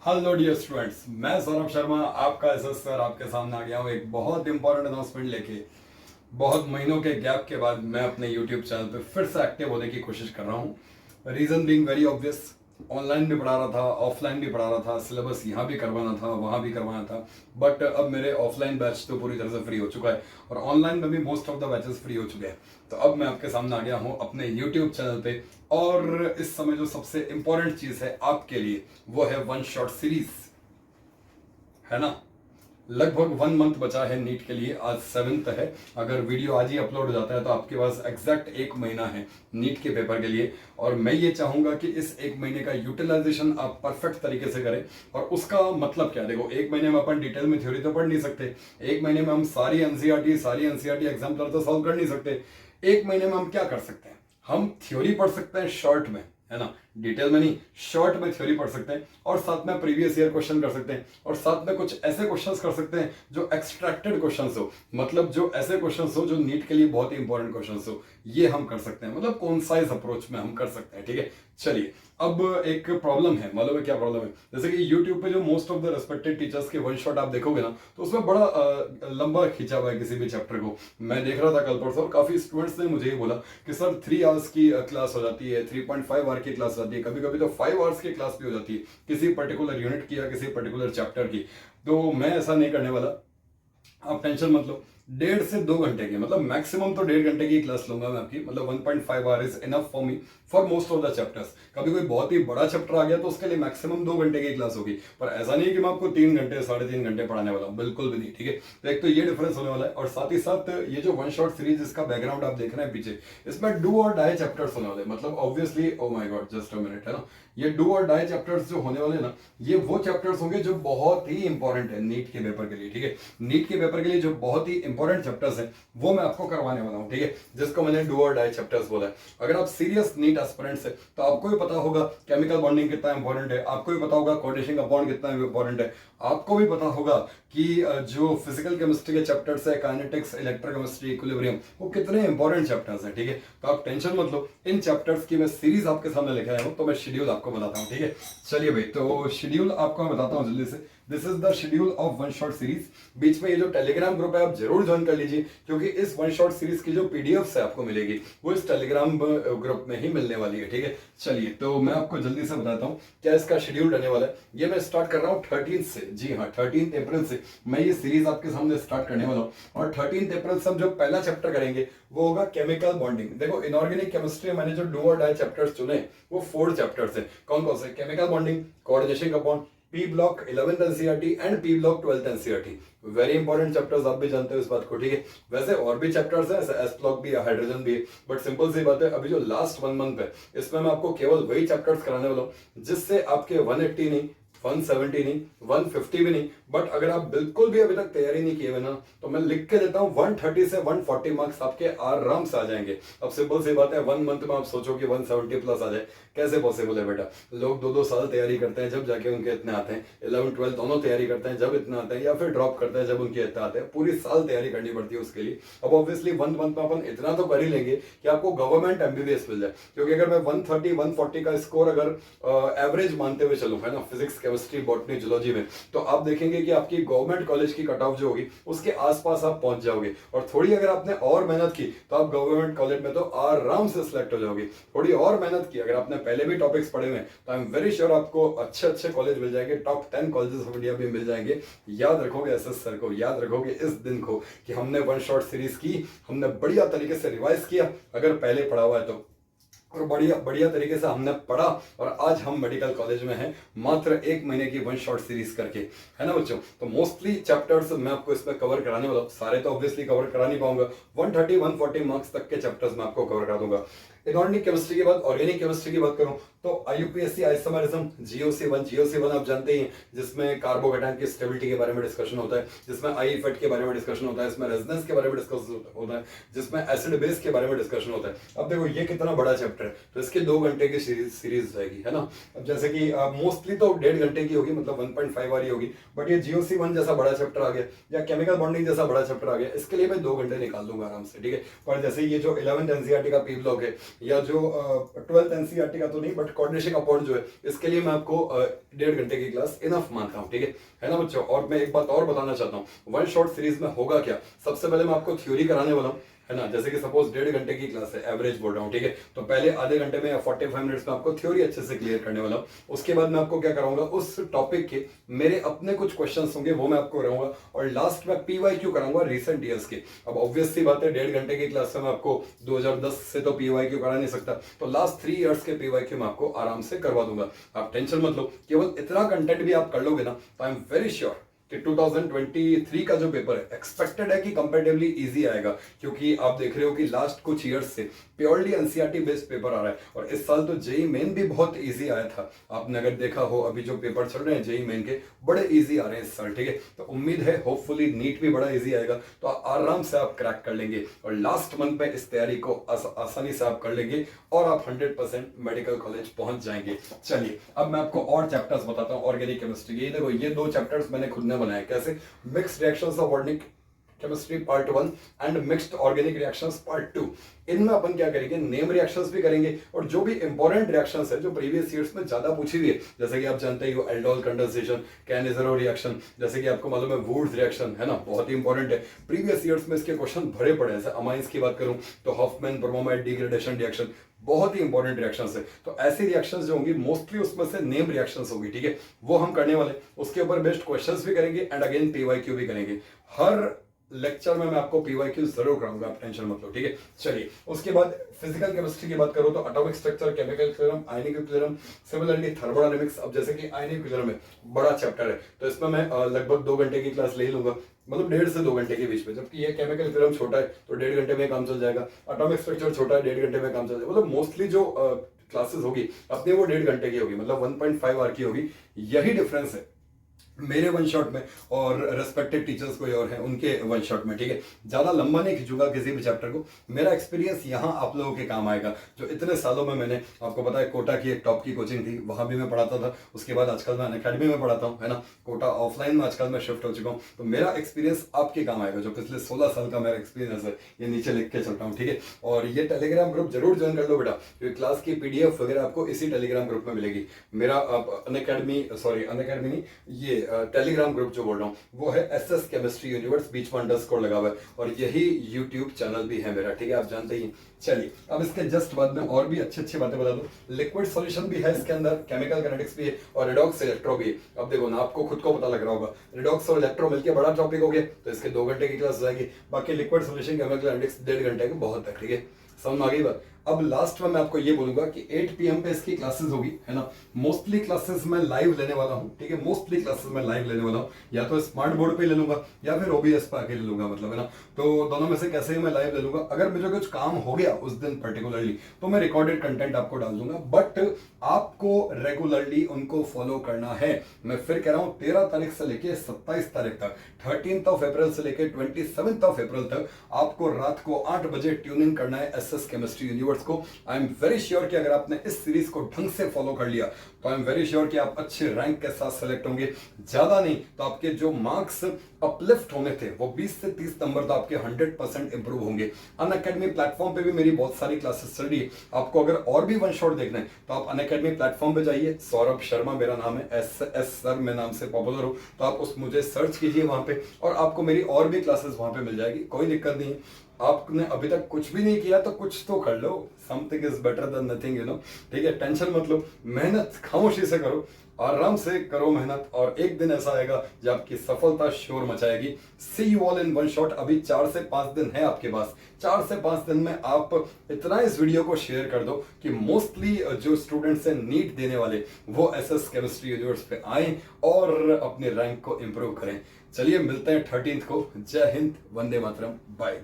Hello dear students, मैं सौरभ शर्मा आपका SS sir आपके सामने आ गया हूँ एक बहुत इंपॉर्टेंट अनाउंसमेंट लेके। बहुत महीनों के गैप के बाद मैं अपने यूट्यूब चैनल पे फिर से एक्टिव होने की कोशिश कर रहा हूँ। Reason being very obvious, online भी पढ़ा रहा था, ऑफलाइन भी पढ़ा रहा था, सिलेबस यहाँ भी करवाना था, वहाँ भी करवाना था। बट अब मेरे ऑफलाइन बैच तो पूरी तरह से फ्री हो चुका है और ऑनलाइन में भी most of the batches free हो चुके हैं। तो अब मैं आपके सामने आ गया हूँ अपने यूट्यूब चैनल पे। और इस समय जो सबसे इंपॉर्टेंट चीज़ है आपके लिए वो है वन शॉट सीरीज, है ना। लगभग 1 मंथ बचा है नीट के लिए, आज 7th है। अगर वीडियो आज ही अपलोड हो जाता है तो आपके पास एग्जैक्ट 1 महीना है नीट के पेपर के लिए। और मैं ये चाहूंगा कि इस 1 महीने का यूटिलाइजेशन आप परफेक्ट तरीके से करें। और उसका मतलब क्या, देखो 1 महीने में अपन डिटेल में थ्योरी तो पढ़ नहीं सकते, 1 महीने में हम सारी एनसीईआरटी एग्जाम्पलर तो सॉल्व कर नहीं सकते। 1 महीने में हम क्या कर सकते हैं, हम थ्योरी पढ़ सकते हैं शॉर्ट में, है ना, डिटेल में नहीं, शॉर्ट में थ्योरी पढ़ सकते हैं और साथ में प्रीवियस ईयर क्वेश्चन कर सकते हैं और साथ में कुछ ऐसे क्वेश्चंस कर सकते हैं जो एक्सट्रैक्टेड क्वेश्चंस हो, मतलब जो ऐसे क्वेश्चंस हो जो नीट के लिए बहुत ही इंपॉर्टेंट क्वेश्चंस हो। ये हम कर सकते हैं, मतलब कॉन्साइज अप्रोच में हम कर सकते हैं, ठीक है। चलिए, अब एक प्रॉब्लम है, मालूम है क्या प्रॉब्लम है। जैसे कि यूट्यूब पे जो most of the respected teachers के वन शॉट आप देखोगे ना, तो उसमें बड़ा लंबा खींचा हुआ है किसी भी चैप्टर को। मैं देख रहा था कल परसों और काफी स्टूडेंट्स ने मुझे ये बोला कि सर 3 आवर्स की क्लास हो जाती है, 3.5 आवर की क्लास हो जाती है, कभी कभी तो 5 आवर्स की क्लास भी हो जाती है किसी पर्टिकुलर यूनिट की या किसी पर्टिकुलर चैप्टर की। तो मैं ऐसा नहीं करने वाला, आप टेंशन मत लो। 1.5 से 2 घंटे की, मतलब मैक्सिमम तो 1.5 घंटे की क्लास लूंगा मैं आपकी, मतलब 1.5 our is enough for me for most of the chapters. कभी कोई बहुत ही बड़ा चैप्टर आ गया तो उसके लिए मैक्सिमम 2 घंटे की क्लास होगी, पर ऐसा नहीं है कि मैं आपको 3 घंटे 3.5 घंटे पढ़ाने वाला हूँ, बिल्कुल भी नहीं, ठीक है। तो एक तो ये डिफरेंस होने वाला है और साथ ही साथ ये जो वन शॉट सीरीज इसका बैकग्राउंड आप देख रहे हैं पीछे, इसमें डू और डाई चैप्टर्स होने वाले, मतलब obviously, oh my God just a minute, है ना। ये डू और डाई चैप्टर्स जो होने वाले ना, ये वो चैप्टर्स होंगे जो बहुत ही इंपॉर्टेंट है नीट के पेपर के लिए, ठीक है। नीट के पेपर के लिए जो बहुत ही इंपॉर्टेंट चैप्टर्स हैं वो मैं आपको करवाने वाला हूँ, ठीक है, जिसको मैंने डू और डाई चैप्टर्स बोला है। अगर आप सीरियस नीट एस्पिरेंट्स है तो आपको भी पता होगा केमिकल बॉन्डिंग कितना इंपॉर्टेंट है, आपको भी पता होगा कोऑर्डिनेशन का बॉन्ड कितना इंपॉर्टेंट है, आपको भी पता होगा कि जो फिजिकल केमिस्ट्री के चैप्टर्स है, काइनेटिक्स, इलेक्ट्रोकेमिस्ट्री, इक्विलिब्रियम, वो कितने इंपॉर्टेंट चैप्टर्स हैं, ठीक है। तो आप टेंशन मत लो, इन चैप्टर्स की मैं सीरीज आपके सामने लेके आया हूं, तो मैं शेड्यूल आपको बताता हूं, ठीक है। चलिए भाई, तो शेड्यूल आपको मैं बताता हूं जल्दी से। This is the schedule of one shot series. बीच में ये जो टेलीग्राम ग्रुप है आप जरूर ज्वाइन कर लीजिए, क्योंकि इस वन शॉट सीरीज की जो पीडीएफ है आपको मिलेगी वो इस टेलीग्राम ग्रुप में ही मिलने वाली है, ठीक है। चलिए, तो मैं आपको जल्दी से बताता हूँ क्या इसका शेड्यूल रहने वाला है। ये मैं स्टार्ट कर रहा हूँ 13 से, जी हाँ 13 अप्रैल से मैं ये सीरीज आपके सामने स्टार्ट करने वाला हूँ। और 13 अप्रैल से हम जो पहला चैप्टर करेंगे वो होगा केमिकल बॉन्डिंग। देखो, इनऑर्गेनिक केमिस्ट्री मैंने जो डू और डाई चैप्टर्स चुने वो 4 चैप्टर्स है। कौन कौन से? केमिकल बॉन्डिंग, कोऑर्डिनेशन का bond, P block 11th NCERT and P block 12th NCERT. Very important chapters, आप भी जानते हो इस बात को, ठीक है। वैसे और भी चैप्टर्स हैं, एस ब्लॉक भी है, हाइड्रोजन भी है, बट सिंपल सी बात है अभी जो लास्ट 1 मंथ है इसमें मैं आपको केवल वही चैप्टर्स कराने वाला हूँ जिससे आपके 180 नहीं, 170 नहीं, 150 भी नहीं, बट अगर आप बिल्कुल भी अभी तक तैयारी नहीं किए हुए ना, तो मैं लिख के देता हूँ 130 से 140 मार्क्स आपके आराम से आ जाएंगे। अब सिंपल सी बात है, 1 मंथ में आप सोचो कि 170 प्लस आ जाए, कैसे पॉसिबल है बेटा। लोग 2-2 साल तैयारी करते हैं जब जाके उनके इतने आते हैं, 11th 12th दोनों तैयारी करते हैं जब इतने आते हैं, या फिर ड्रॉप करते हैं जब उनके इतने आते हैं। पूरी साल तैयारी करनी पड़ती है उसके लिए। अब ऑब्वियसली 1 मंथ में अपन इतना तो कर ही लेंगे कि आपको गवर्नमेंट एमबीबीएस मिल जाए, क्योंकि अगर मैं 130 140 का स्कोर अगर एवरेज मानते हुए चलूँ, है ना, फिजिक्स केमिस्ट्री बॉटनी जूलॉजी में, तो आप देखेंगे कि आपकी गवर्नमेंट कॉलेज की कट ऑफ जो होगी उसके आसपास आप पहुंच जाओगे। और थोड़ी अगर आपने और मेहनत की तो आप गवर्नमेंट कॉलेज में तो आराम से सिलेक्ट हो जाओगे। थोड़ी और मेहनत की, अगर आपने पहले भी टॉपिक्स पढ़े हुए, तो आई एम वेरी श्योर आपको अच्छे अच्छे कॉलेज मिल जाएंगे, टॉप 10 कॉलेजेस ऑफ इंडिया भी मिल जाएंगे। याद रखोगे एसएस सर को, याद रखोगे इस दिन को कि हमने वन शॉट सीरीज की, हमने बढ़िया तरीके से रिवाइज किया अगर पहले पढ़ा हुआ है तो, और बढ़िया बढ़िया तरीके से हमने पढ़ा, और आज हम मेडिकल कॉलेज में हैं मात्र 1 महीने की वन शॉट सीरीज करके, है ना बच्चों। तो मोस्टली चैप्टर्स मैं आपको इसमें कवर कराने वाला हूँ, सारे तो ऑब्वियसली कवर करा नहीं पाऊंगा, 130 140 मार्क्स तक के चैप्टर्स मैं आपको कवर करा दूंगा। इनऑर्गेनिक केमिस्ट्री की बात, ऑर्गेनिक केमिस्ट्री की बात करूं तो आईयूपीएससी आइसोमेरिज्म जीओसी 1 आप जानते ही हैं, जिसमें कार्बोकेटाइन की स्टेबिलिटी के बारे में डिस्कशन होता है, जिसमें आई इफेक्ट के बारे में डिस्कशन होता है, इसमें रेजोनेंस के बारे में डिस्कशन होता है, जिसमें एसिड बेस के बारे में डिस्कशन होता है। अब देखो ये कितना बड़ा चैप्टर है, तो इसके 2 घंटे की सीरीज रहेगी, है ना। अब जैसे कि मोस्टली तो 1.5 घंटे की होगी, मतलब 1.5 वाली होगी, बट ये जीओसी 1 जैसा बड़ा चैप्टर आ गया या केमिकल बॉन्डिंग जैसा बड़ा चैप्टर आ गया, इसके लिए मैं 2 घंटे निकाल दूंगा आराम से, ठीक है। पर जैसे ये जो 11th एनसीईआरटी का पी ब्लॉक है या जो 12th एनसीईआरटी का तो नहीं बट कोऑर्डिनेशन का पॉइंट जो है, इसके लिए मैं आपको 1.5 घंटे की क्लास इनफ मानता हूँ, ठीक है ना बच्चों। और मैं एक बात और बताना चाहता हूँ, वन शॉट सीरीज में होगा क्या, सबसे पहले मैं आपको थ्योरी कराने वाला हूँ, है ना। जैसे कि सपोज 1.5 घंटे की क्लास है, एवरेज बोल रहा हूँ, ठीक है। तो पहले आधे घंटे में या 45 मिनट्स में आपको थ्योरी अच्छे से क्लियर करने वाला हूँ। उसके बाद मैं आपको क्या कराऊंगा, उस टॉपिक के मेरे अपने कुछ क्वेश्चंस होंगे वो मैं आपको कराऊंगा, और लास्ट में पीवाईक्यू कराऊंगा रिसेंट ईयर्स के। अब ऑब्वियस सी बात है 1.5 घंटे की क्लास में मैं आपको 2010 से तो पीवाईक्यू करा नहीं सकता, तो लास्ट 3 इयर्स के पीवाईक्यू मैं आपको आराम से करवा दूंगा। आप टेंशन मत लो, केवल इतना कंटेंट भी आप कर लोगे ना तो आई एम वेरी श्योर कि 2023 का जो पेपर है एक्सपेक्टेड है कि कंपैरेटिवली इजी आएगा, क्योंकि आप देख रहे हो कि लास्ट कुछ ईयर्स से प्योरली एनसीईआरटी बेस्ड पेपर आ रहा है। और इस साल तो जेई मेन भी बहुत इजी आया था, आपने अगर देखा हो अभी जो पेपर चल रहे हैं जेई मेन के बड़े इजी आ रहे हैं इस साल, ठीक है। तो उम्मीद है होपफुली नीट भी बड़ा इजी आएगा, तो आराम से आप क्रैक कर लेंगे और लास्ट मंथ में इस तैयारी को आसानी से आप कर लेंगे और आप 100% मेडिकल कॉलेज पहुंच जाएंगे। चलिए अब मैं आपको और चैप्टर्स बताता हूँ ऑर्गेनिक केमिस्ट्री के। ये देखो, ये 2 चैप्टर्स मैंने खुद ने बनाए। कैसे? Mixed reactions of organic chemistry part 1 and mixed organic reactions part 2। इनमें अपन क्या करेंगे, नेम रिएक्शंस भी करेंगे और जो भी इंपॉर्टेंट रिएक्शंस है जो प्रीवियस ईयर्स में ज्यादा पूछी हुई है, जैसे कि आप जानते ही हो एल्डोल कंडेंसेशन, कैनिज़रो रिएक्शन, जैसे कि आपको मालूम है वुड्स रिएक्शन, है ना, बहुत ही इंपॉर्टेंट है। प्रीवियस ईयर्स में इसके क्वेश्चन भरे पड़े हैं। जैसे अमाइंस की बात करूं तो हॉफमैन ब्रोमोमाइड डिग्रेडेशन रिएक्शन बहुत ही इंपॉर्टेंट रिएक्शंस है। तो ऐसी रिएक्शंस जो होंगी मोस्टली उसमें से नेम रिएक्शंस होगी, ठीक है, वो हम करने वाले। उसके ऊपर बेस्ड क्वेश्चंस भी करेंगे एंड अगेन पीवाईक्यू भी करेंगे। हर लेक्चर में मैं आपको पीवाईक्यू जरूर कराऊंगा, आप टेंशन मत लो, ठीक है। चलिए उसके बाद फिजिकल केमिस्ट्री की बात करूं तो atomic structure, chemical theorem, ionic equilibrium, similarly thermodynamics. अब जैसे कि आयनिक इक्विलिब्रियम में बड़ा चैप्टर है तो इसमें मैं लगभग 2 घंटे की क्लास ले लूंगा, मतलब 1.5 से 2 घंटे के बीच में। जबकि ये केमिकल थ्योरम छोटा है तो 1.5 घंटे में काम चल जाएगा, एटॉमिक स्ट्रक्चर छोटा है 1.5 घंटे में काम चल जाएगा। मतलब मोस्टली जो क्लासेस होगी अपनी वो 1.5 घंटे की होगी, मतलब 1.5 आवर की होगी। यही डिफरेंस है मेरे वन शॉट में और रेस्पेक्टेड टीचर्स कोई और हैं उनके वन शॉट में, ठीक है। ज्यादा लंबा नहीं खींचूंगा किसी भी चैप्टर को। मेरा एक्सपीरियंस यहाँ आप लोगों के काम आएगा। जो इतने सालों में मैंने आपको पता है कोटा की एक टॉप की कोचिंग थी, वहां भी मैं पढ़ाता था। उसके बाद आजकल मैं अनअकैडमी में पढ़ाता हूँ, है ना। कोटा ऑफलाइन में आजकल मैं शिफ्ट हो चुका हूँ, तो मेरा एक्सपीरियंस आपके काम आएगा। जो पिछले 16 साल का मेरा एक्सपीरियंस है ये नीचे लिख के चलता हूँ, ठीक है। और ये टेलीग्राम ग्रुप जरूर ज्वाइन कर लो बेटा, क्योंकि क्लास की पीडीएफ वगैरह आपको इसी टेलीग्राम ग्रुप में मिलेगी। मेरा अनअकैडमी नहीं, ये टेलीग्राम ग्रुप जो बोल रहा हूँ वो है एसएस केमिस्ट्री यूनिवर्स, बीच में अंडरस्कोर लगा हुआ है, और यही यूट्यूब चैनल भी है मेरा, ठीक है, आप जानते ही। चलिए अब इसके जस्ट बाद में और भी अच्छी अच्छी बातें बता दूं। लिक्विड सॉल्यूशन भी है इसके अंदर, केमिकल काइनेटिक्स भी है और रिडॉक्स इलेक्ट्रो भी है। अब देखो ना, आपको खुद को पता लग रहा होगा रिडॉक्स और इलेक्ट्रो मिलकर बड़ा टॉपिक हो गया, तो इसके 2 घंटे की क्लास जाएगी। बाकी लिक्विड सॉल्यूशन, केमिकल काइनेटिक्स 1.5 घंटे की बहुत है, ठीक है, समझ में आ गई बात। अब लास्ट में मैं आपको ये बोलूंगा कि 8 PM पे इसकी क्लासेस होगी, है ना। मोस्टली क्लासेस मैं लाइव लेने वाला हूँ, ठीक है, मोस्टली क्लासेस मैं लाइव लेने वाला हूँ, या तो स्मार्ट बोर्ड पे ले लूंगा या फिर ओबीएस पे आके ले लूंगा, मतलब, है ना। तो दोनों में से कैसे ही मैं लाइव ले लूंगा। अगर मुझे कुछ काम हो गया उस दिन पर्टिकुलरली तो मैं रिकॉर्डेड कंटेंट आपको डाल दूंगा, बट आपको रेगुलरली उनको फॉलो करना है। मैं फिर कह रहा हूँ 13 तारीख से लेके 27 तारीख तक, 13 अप्रैल से लेके 27 अप्रैल तक आपको रात को 8 बजे ट्यून इन करना है एसएस केमिस्ट्री यूनिवर्स को। आई एम वेरी श्योर कि अगर आपने इस सीरीज को ढंग से फॉलो कर लिया तो आई एम वेरी श्योर कि आप अच्छे रैंक के साथ सेलेक्ट होंगे। ज्यादा नहीं तो आपके जो मार्क्स अपलिफ्ट होने थे वो 20 से 30 नंबर तो आपके 100% इंप्रूव होंगे। अनअकैडमी प्लेटफॉर्म पे भी मेरी बहुत सारी क्लासेस चल रही है। आपको अगर और भी वन शॉट देखना है तो आप अनअकैडमी प्लेटफॉर्म पे जाइए, सौरभ शर्मा मेरा नाम है, एस सर मैं नाम से पॉपुलर हूँ, तो आप उस मुझे सर्च कीजिए वहां पे और आपको मेरी और भी क्लासेस वहां पे मिल जाएगी, कोई दिक्कत नहीं है। आपने अभी तक कुछ भी नहीं किया तो कुछ तो कर लो, something is better than nothing, you know, ठीक है। टेंशन मत लो, मेहनत खामोशी से करो, आराम से करो मेहनत, और एक दिन ऐसा आएगा जब आपकी सफलता शोर मचाएगी। See you all in one shot. अभी 4 से 5 दिन है आपके पास, 4 से 5 दिन में आप इतना इस वीडियो को शेयर कर दो कि मोस्टली जो स्टूडेंट्स हैं नीट देने वाले वो एसएस केमिस्ट्री यूनिवर्स पे आए और अपने रैंक को इंप्रूव करें। चलिए मिलते हैं 13th को। जय हिंद, वंदे मातरम, बाय।